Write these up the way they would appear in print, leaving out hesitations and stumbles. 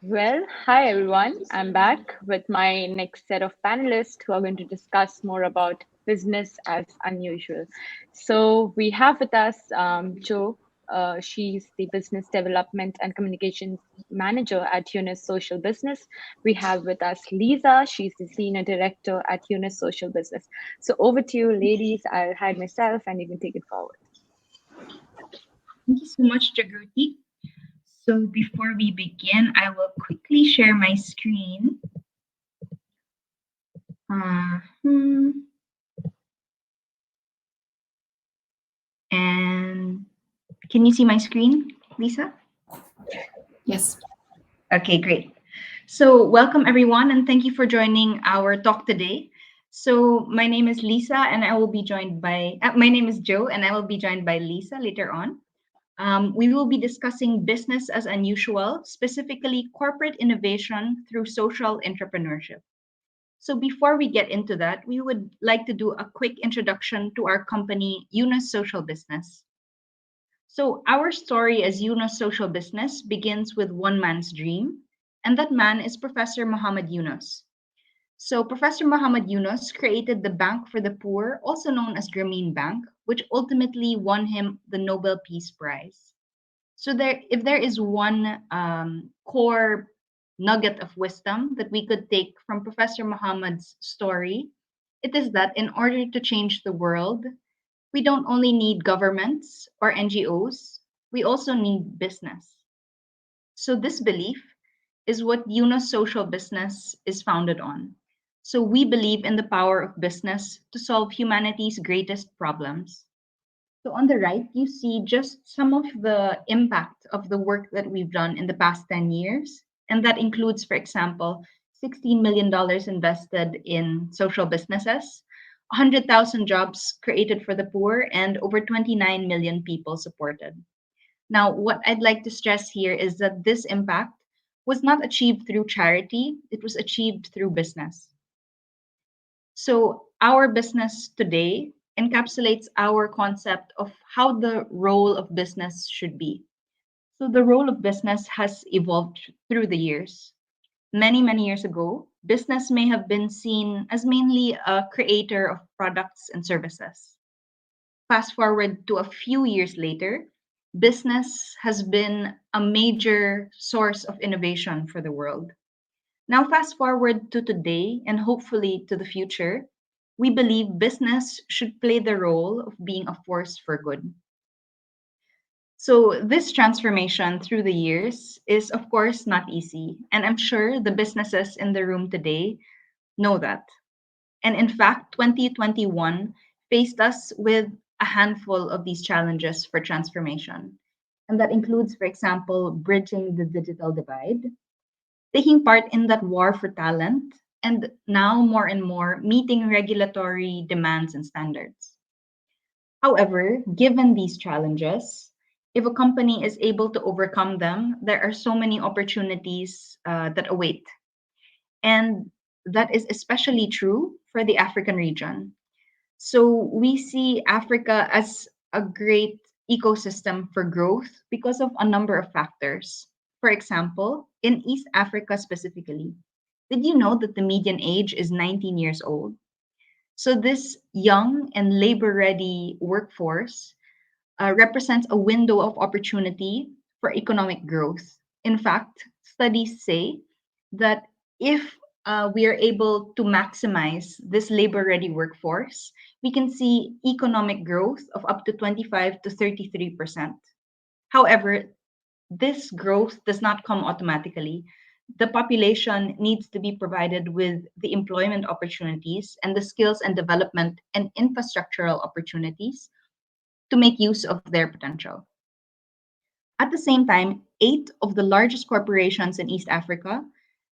Hi everyone. I'm back with my next set of panelists who are going to discuss more about business as unusual. So we have with us Jo. She's the business development and communications manager at Yunus Social Business. We have with us Lisa. She's the senior director at Yunus Social Business. So over to you, ladies. I'll hide myself and you can take it forward. Thank you so much, Jagruti. So before we begin, I will quickly share my screen. And can you see my screen, Lisa? Yes. Okay, great. So welcome everyone, and thank you for joining our talk today. So my name is Lisa, and I will be joined by, my name is Jo, and I will be joined by Lisa later on. We will be discussing business as unusual, specifically corporate innovation through social entrepreneurship. So before we get into that, we would like to do a quick introduction to our company, Yunus Social Business. So our story as Yunus Social Business begins with one man's dream, and that man is Professor Muhammad Yunus. So Professor Muhammad Yunus created the Bank for the Poor, also known as Grameen Bank, which ultimately won him the Nobel Peace Prize. So if there is one core nugget of wisdom that we could take from Professor Muhammad's story, it is that in order to change the world, we don't only need governments or NGOs, we also need business. So this belief is what Yunus Social Business is founded on. So we believe in the power of business to solve humanity's greatest problems. So on the right, you see just some of the impact of the work that we've done in the past 10 years. And that includes, for example, $16 million invested in social businesses, 100,000 jobs created for the poor, and over 29 million people supported. Now, what I'd like to stress here is that this impact was not achieved through charity, it was achieved through business. So, our business today encapsulates our concept of how the role of business should be. So, the role of business has evolved through the years. Many years ago, business may have been seen as mainly a creator of products and services. Fast forward to a few years later, business has been a major source of innovation for the world. Now, fast forward to today and hopefully to the future, we believe business should play the role of being a force for good. So, this transformation through the years is, of course, not easy. And I'm sure the businesses in the room today know that. And in fact, 2021 faced us with a handful of these challenges for transformation. And that includes, for example, bridging the digital divide, taking part in that war for talent, and now more and more meeting regulatory demands and standards. However, given these challenges, if a company is able to overcome them, there are so many opportunities that await. And that is especially true for the African region. So we see Africa as a great ecosystem for growth because of a number of factors. For example, in East Africa specifically, did you know that the median age is 19 years old? So this young and labor ready workforce represents a window of opportunity for economic growth. In fact, studies say that if we are able to maximize this labor ready workforce, we can see economic growth of up to 25 to 33%. However, this growth does not come automatically. The population needs to be provided with the employment opportunities and the skills and development and infrastructural opportunities to make use of their potential. At the same time, 8 of the largest corporations in East Africa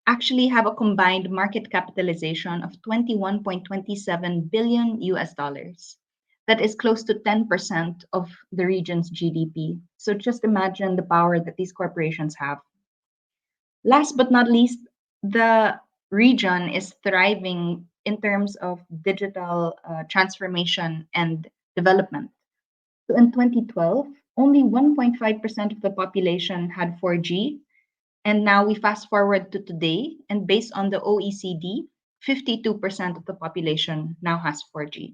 actually have a combined market capitalization of 21.27 billion US dollars. That is close to 10% of the region's GDP. So just imagine the power that these corporations have. Last but not least, the region is thriving in terms of digital transformation and development. So in 2012, only 1.5% of the population had 4G, And now we fast forward to today, and based on the OECD, 52% of the population now has 4G.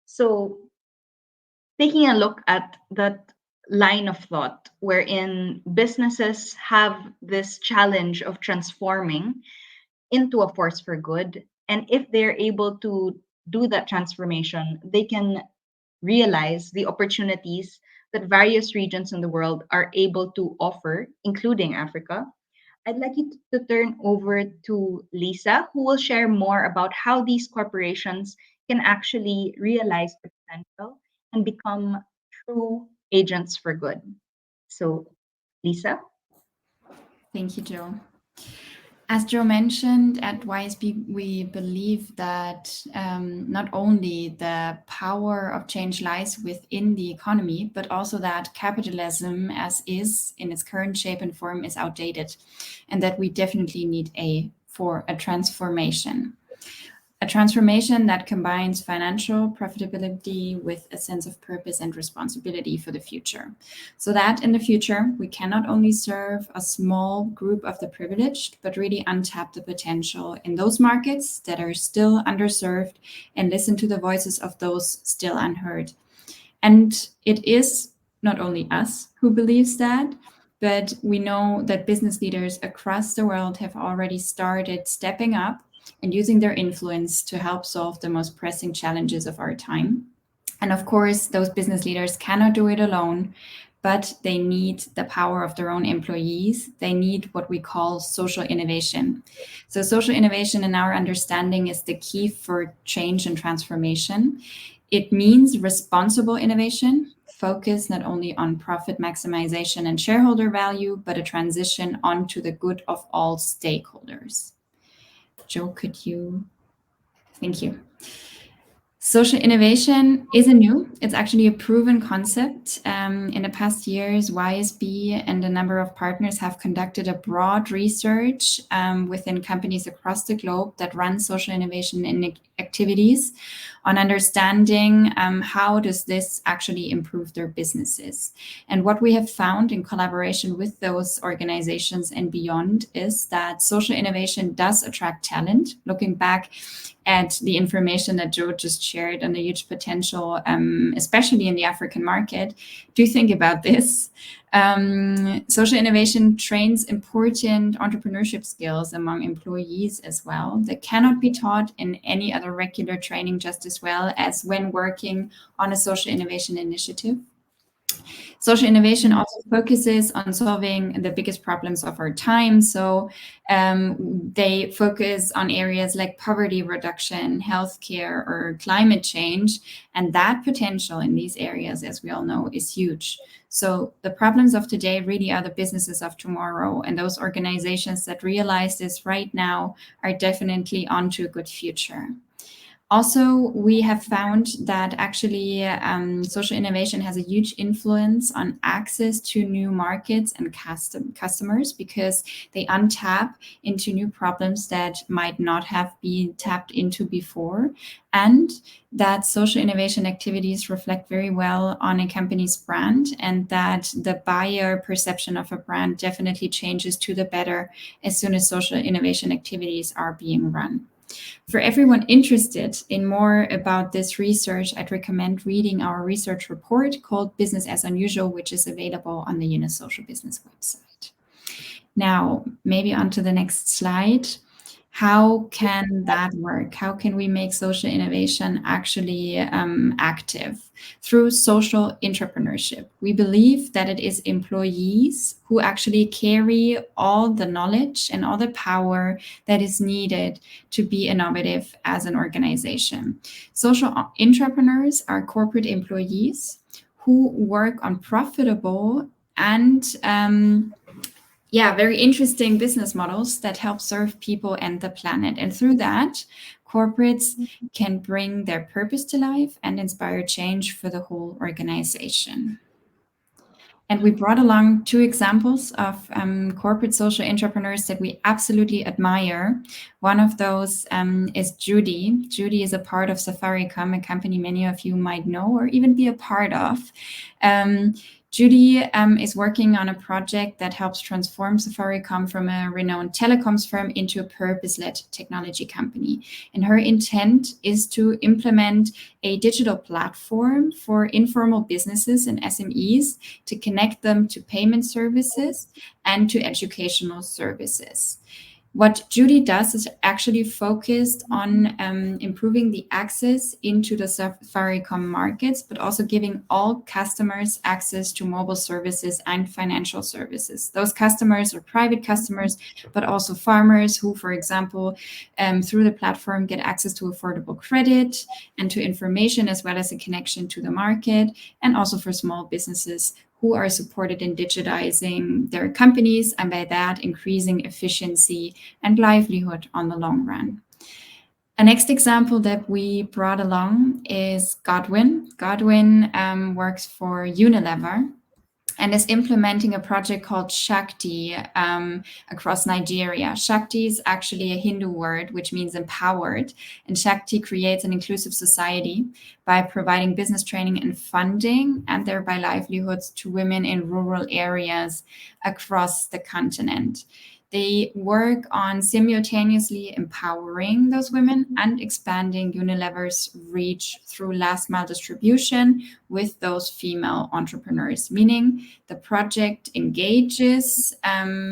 So, taking a look at that line of thought wherein businesses have this challenge of transforming into a force for good, and if they're able to do that transformation, they can realize the opportunities that various regions in the world are able to offer, including Africa. I'd like you to turn over to Lisa, who will share more about how these corporations can actually realize their potential and become true agents for good. So, Lisa? Thank you, Joe. As Joe mentioned, at YSB, we believe that not only the power of change lies within the economy, but also that capitalism, as is in its current shape and form, is outdated, and that we definitely need a transformation. A transformation that combines financial profitability with a sense of purpose and responsibility for the future. So that in the future, we can not only serve a small group of the privileged, but really untap the potential in those markets that are still underserved and listen to the voices of those still unheard. And it is not only us who believes that, but we know that business leaders across the world have already started stepping up and using their influence to help solve the most pressing challenges of our time. And of course, those business leaders cannot do it alone, but they need the power of their own employees. They need what we call social innovation. So social innovation, in our understanding, is the key for change and transformation. It means responsible innovation, focus not only on profit maximization and shareholder value, but a transition onto the good of all stakeholders. Joe, could you? Thank you. Social innovation isn't new. It's actually a proven concept. In the past years, YSB and a number of partners have conducted a broad research within companies across the globe that run social innovation activities on understanding how does this actually improve their businesses. And what we have found in collaboration with those organizations and beyond is that social innovation does attract talent. Looking back at the information that Joe just shared on the huge potential, especially in the African market, do think about this. Social innovation trains important entrepreneurship skills among employees as well that cannot be taught in any other regular training just as well as when working on a social innovation initiative. Social innovation also focuses on solving the biggest problems of our time. So they focus on areas like poverty reduction, healthcare, or climate change. And that potential in these areas, as we all know, is huge. So the problems of today really are the businesses of tomorrow. And those organizations that realize this right now are definitely onto a good future. Also, we have found that actually social innovation has a huge influence on access to new markets and customers because they untap into new problems that might not have been tapped into before. And that social innovation activities reflect very well on a company's brand, and that the buyer perception of a brand definitely changes to the better as soon as social innovation activities are being run. For everyone interested in more about this research, I'd recommend reading our research report called Business as Unusual, which is available on the Yunus Social Business website. Now, maybe on to the next slide. How can that work? How can we make social innovation actually active? Through social intrapreneurship. We believe that it is employees who actually carry all the knowledge and all the power that is needed to be innovative as an organization. Social intrapreneurs are corporate employees who work on profitable and very interesting business models that help serve people and the planet. And through that, corporates can bring their purpose to life and inspire change for the whole organization. And we brought along two examples of corporate social entrepreneurs that we absolutely admire. One of those is Judy. Judy is a part of Safaricom, a company many of you might know or even be a part of. Judy is working on a project that helps transform Safaricom from a renowned telecoms firm into a purpose-led technology company. And her intent is to implement a digital platform for informal businesses and SMEs to connect them to payment services and to educational services. What Judy does is actually focused on improving the access into the Safaricom markets, but also giving all customers access to mobile services and financial services. Those customers are private customers, but also farmers who, for example, through the platform get access to affordable credit and to information, as well as a connection to the market, and also for small businesses who are supported in digitizing their companies, and by that increasing efficiency and livelihood on the long run. A next example that we brought along is Godwin. Godwin works for Unilever and is implementing a project called Shakti across Nigeria. Shakti is actually a Hindu word, which means empowered, and Shakti creates an inclusive society by providing business training and funding, and thereby livelihoods to women in rural areas across the continent. They work on simultaneously empowering those women and expanding Unilever's reach through last mile distribution with those female entrepreneurs, meaning the project engages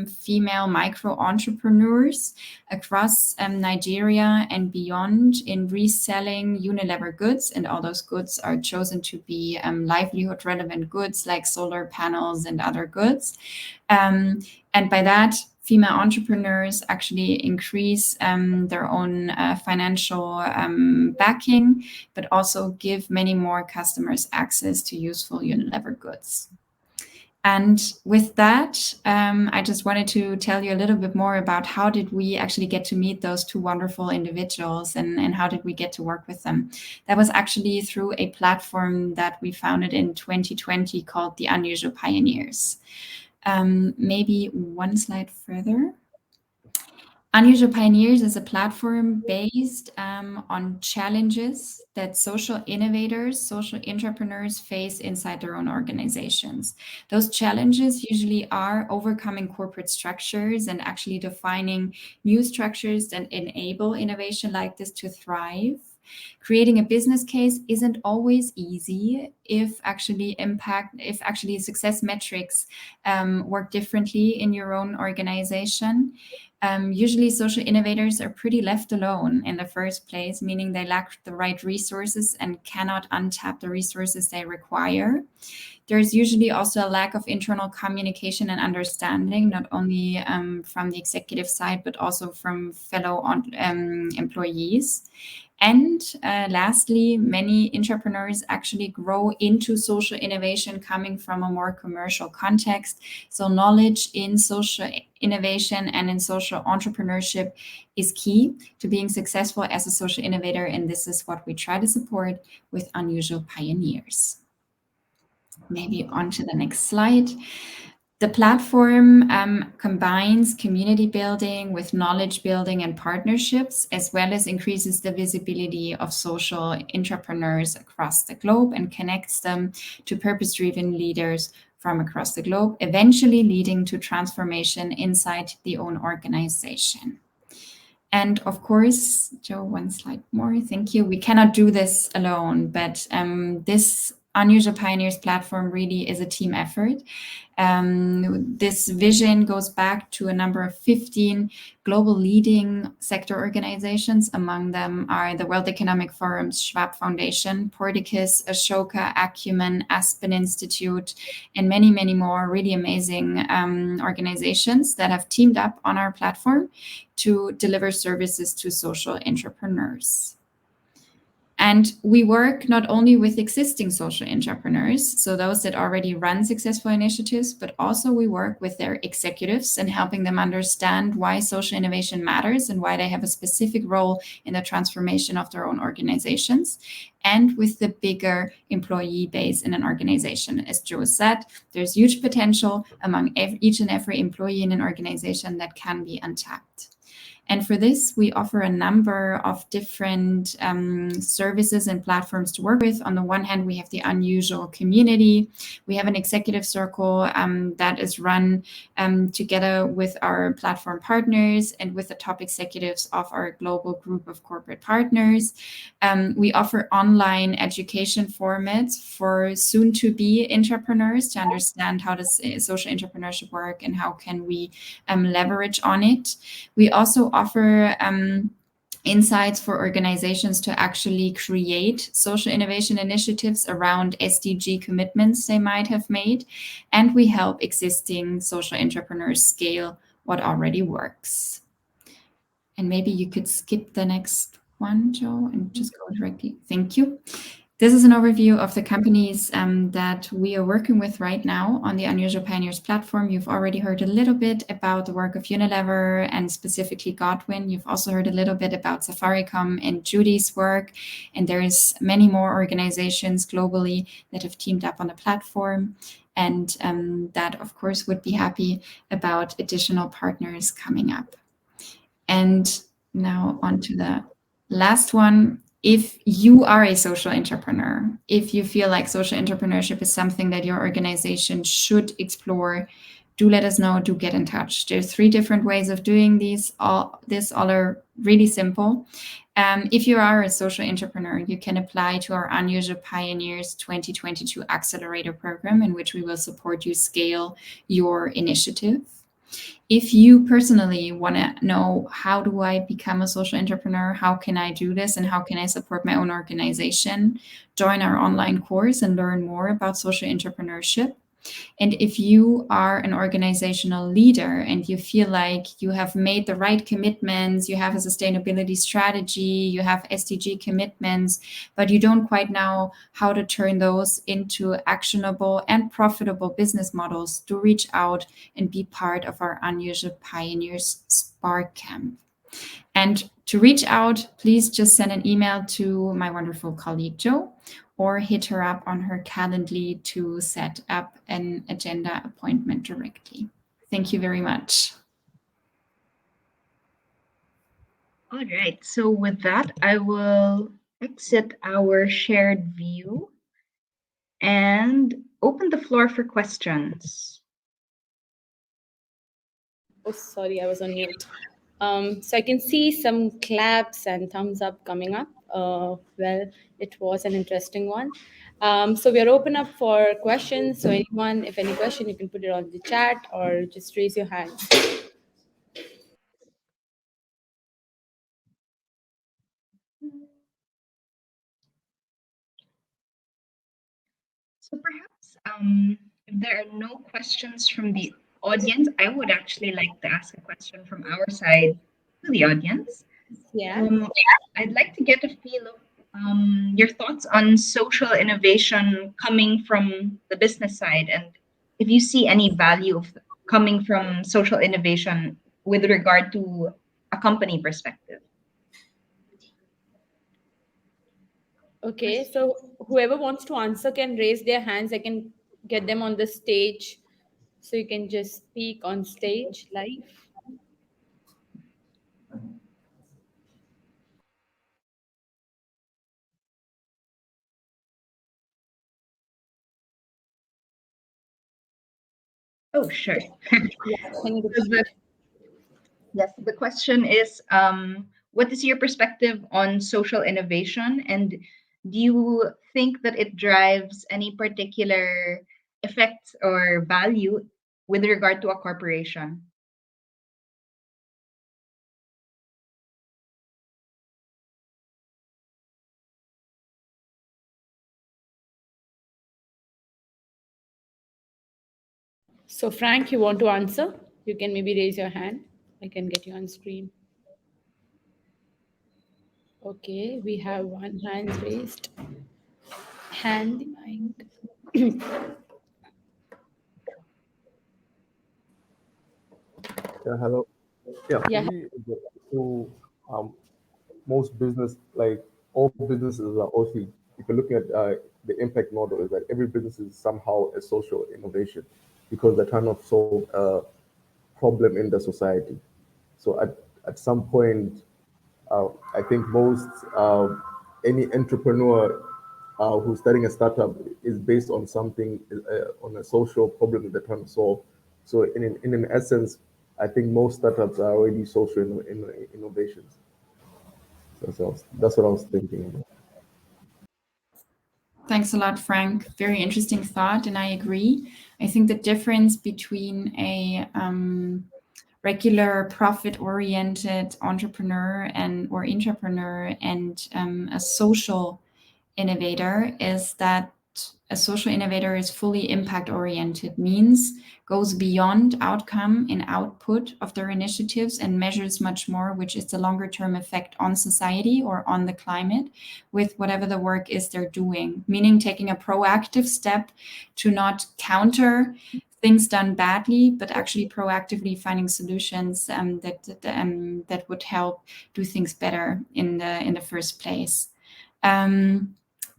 female micro entrepreneurs across Nigeria and beyond in reselling Unilever goods. And all those goods are chosen to be livelihood relevant goods like solar panels and other goods. And by that, female entrepreneurs actually increase their own financial backing, but also give many more customers access to useful Unilever goods. And with that, I just wanted to tell you a little bit more about how did we actually get to meet those two wonderful individuals, and how did we get to work with them. That was actually through a platform that we founded in 2020 called the Unusual Pioneers. Maybe one slide further. Unusual Pioneers is a platform based on challenges that social innovators, social entrepreneurs face inside their own organizations. Those challenges usually are overcoming corporate structures and actually defining new structures that enable innovation like this to thrive. Creating a business case isn't always easy if actually success metrics work differently in your own organization. Usually social innovators are pretty left alone in the first place, meaning they lack the right resources and cannot untap the resources they require. There's usually also a lack of internal communication and understanding, not only from the executive side, but also from fellow employees. And lastly, many entrepreneurs actually grow into social innovation coming from a more commercial context. So knowledge in social innovation and in social entrepreneurship is key to being successful as a social innovator. And this is what we try to support with Unusual Pioneers. Maybe on to the next slide. The platform combines community building with knowledge building and partnerships, as well as increases the visibility of social entrepreneurs across the globe and connects them to purpose-driven leaders from across the globe, eventually leading to transformation inside the own organization. And of course, Joe, one slide more. Thank you. We cannot do this alone, but this Unusual Pioneers platform really is a team effort. This vision goes back to a number of 15 global leading sector organizations. Among them are the World Economic Forum's Schwab Foundation, Porticus, Ashoka, Acumen, Aspen Institute, and many, many more really amazing organizations that have teamed up on our platform to deliver services to social entrepreneurs. And we work not only with existing social entrepreneurs, so those that already run successful initiatives, but also we work with their executives and helping them understand why social innovation matters and why they have a specific role in the transformation of their own organizations, and with the bigger employee base in an organization. As Joe said, there's huge potential among each and every employee in an organization that can be untapped. And for this, we offer a number of different services and platforms to work with. On the one hand, we have the Unusual community. We have an executive circle that is run together with our platform partners and with the top executives of our global group of corporate partners. We offer online education formats for soon-to-be intrapreneurs to understand how does social entrepreneurship work and how can we leverage on it. We also offer insights for organizations to actually create social innovation initiatives around SDG commitments they might have made. And we help existing social entrepreneurs scale what already works. And maybe you could skip the next one, Joe, and just go directly. Thank you. This is an overview of the companies that we are working with right now on the Unusual Pioneers platform. You've already heard a little bit about the work of Unilever and specifically Godwin. You've also heard a little bit about Safaricom and Judy's work. And there's many more organizations globally that have teamed up on the platform. And that, of course, would be happy about additional partners coming up. And now on to the last one. If you are a social entrepreneur, if you feel like social entrepreneurship is something that your organization should explore, do let us know, do get in touch. There's 3 different ways of doing these. All are really simple. If you are a social entrepreneur, you can apply to our Unusual Pioneers 2022 Accelerator Program, in which we will support you scale your initiative. If you personally want to know, how do I become a social entrepreneur? How can I do this? And how can I support my own organization? Join our online course and learn more about social entrepreneurship. And if you are an organizational leader and you feel like you have made the right commitments, you have a sustainability strategy, you have SDG commitments, but you don't quite know how to turn those into actionable and profitable business models, do reach out and be part of our Unusual Pioneers Spark Camp. And to reach out, please just send an email to my wonderful colleague, Jo, or hit her up on her Calendly to set up an agenda appointment directly. Thank you very much. All right. So with that, I will exit our shared view and open the floor for questions. Oh, sorry, I was on mute. So I can see some claps and thumbs up coming up. Well, it was an interesting one. So we are open up for questions. So anyone, if any question, you can put it on the chat or just raise your hand. So perhaps if there are no questions from the audience, I would actually like to ask a question from our side to the audience. Yeah. I'd like to get a feel of your thoughts on social innovation coming from the business side, and if you see any value of coming from social innovation with regard to a company perspective. Okay. So whoever wants to answer can raise their hands. I can get them on the stage. So you can just speak on stage live. Oh, sure. Yeah. Can you repeat? Yes, the question is, what is your perspective on social innovation, and do you think that it drives any particular effects or value with regard to a corporation? So Frank, you want to answer? You can maybe raise your hand. I can get you on screen. Okay, we have one hand raised. Hand the mic. Yeah, hello. Yeah, for Yeah. me, so most business, like all businesses are also, if you look at the impact model, is that every business is somehow a social innovation because they're trying to solve a problem in the society. So at some point, I think most any entrepreneur who's starting a startup is based on something, on a social problem that they're trying to solve. So in an essence, I think most startups are already social innovations. So that's what I was thinking about. Thanks a lot, Frank. Very interesting thought, and I agree. I think the difference between a regular profit-oriented entrepreneur or intrapreneur and a social innovator is that a social innovator is fully impact oriented, means goes beyond outcome and output of their initiatives and measures much more, which is the longer term effect on society or on the climate with whatever the work is they're doing, meaning taking a proactive step to not counter things done badly, but actually proactively finding solutions that would help do things better in the first place.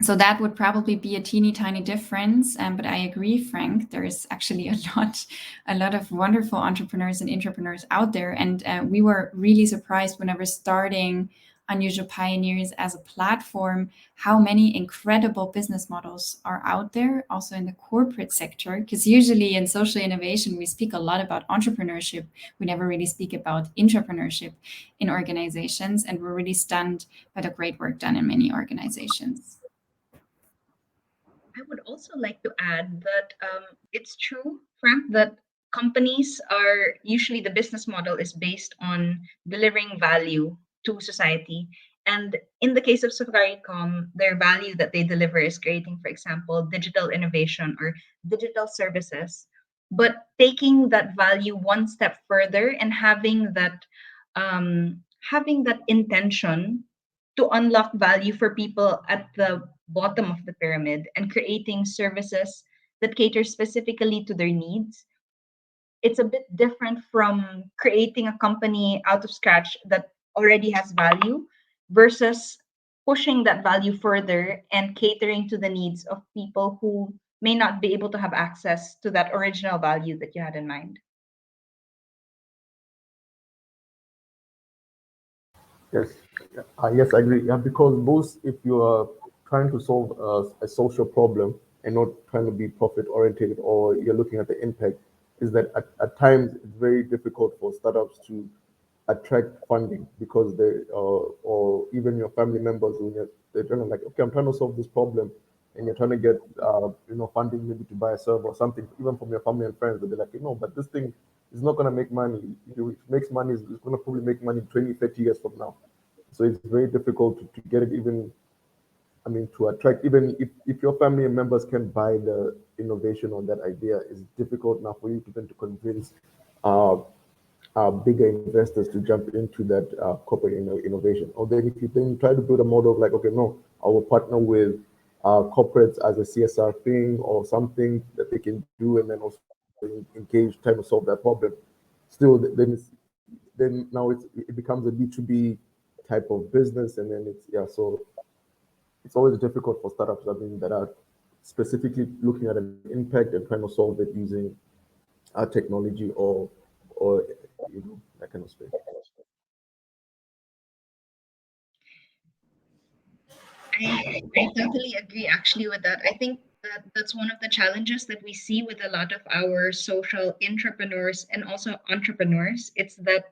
So that would probably be a teeny tiny difference. But I agree, Frank, there is actually a lot of wonderful entrepreneurs and intrapreneurs out there. And we were really surprised whenever starting Unusual Pioneers as a platform, how many incredible business models are out there, also in the corporate sector. Because usually in social innovation, we speak a lot about entrepreneurship. We never really speak about intrapreneurship in organizations. And we're really stunned by the great work done in many organizations. I would also like to add that it's true, Frank, that companies are usually the business model is based on delivering value to society. And in the case of Safaricom, their value that they deliver is creating, for example, digital innovation or digital services. But taking that value one step further and having that intention to unlock value for people at the bottom of the pyramid and creating services that cater specifically to their needs. It's a bit different from creating a company out of scratch that already has value versus pushing that value further and catering to the needs of people who may not be able to have access to that original value that you had in mind. Yes, yes, I agree. Yeah, because both, if you are trying to solve a social problem and not trying to be profit oriented, or you're looking at the impact, is that at times it's very difficult for startups to attract funding because or even your family members, when they're trying to like, okay, I'm trying to solve this problem, and you're trying to get funding maybe to buy a server or something, even from your family and friends, but they're like, but this thing is not going to make money. It makes money, it's going to probably make money 20, 30 years from now. So it's very difficult to get it even, I mean, to attract, even if your family members can buy the innovation on that idea, it's difficult now for you to then to convince uh, bigger investors to jump into that corporate innovation. Or then if you then try to build a model of like, okay, no, I will partner with corporates as a CSR thing or something that they can do, and then also engage, trying to solve that problem. Still, then now it becomes a B2B type of business, and then so it's always difficult for startups, I mean, that are specifically looking at an impact and trying to solve it using technology or that kind of space. I totally agree actually with that. I think that that's one of the challenges that we see with a lot of our social entrepreneurs and also entrepreneurs. It's that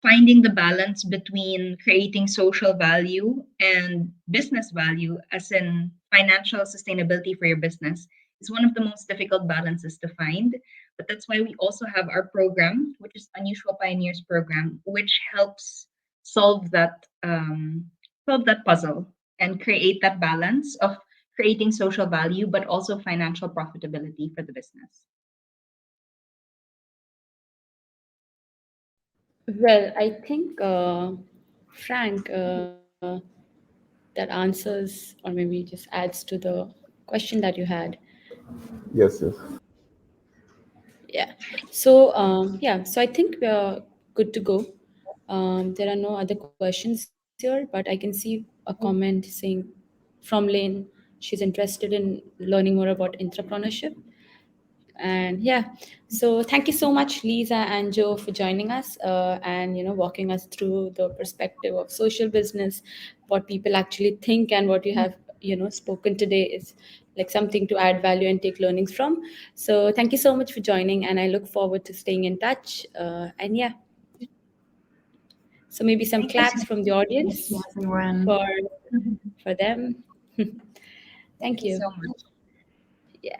finding the balance between creating social value and business value, as in financial sustainability for your business, is one of the most difficult balances to find. But that's why we also have our program, which is Unusual Pioneers program, which helps solve that puzzle and create that balance of creating social value but also financial profitability for the business. Well, I think, Frank, that answers or maybe just adds to the question that you had. Yes, yes. Yeah. So, so I think we're good to go. There are no other questions here, but I can see a comment saying from Lane she's interested in learning more about entrepreneurship. And yeah, so thank you so much, Lisa and Joe, for joining us and walking us through the perspective of social business, what people actually think, and what you have spoken today is like something to add value and take learnings from. So thank you so much for joining, and I look forward to staying in touch. And yeah, so maybe some Thank you so claps from the audience Thank you, everyone. for them. Thank Thank you you. so much. Yeah.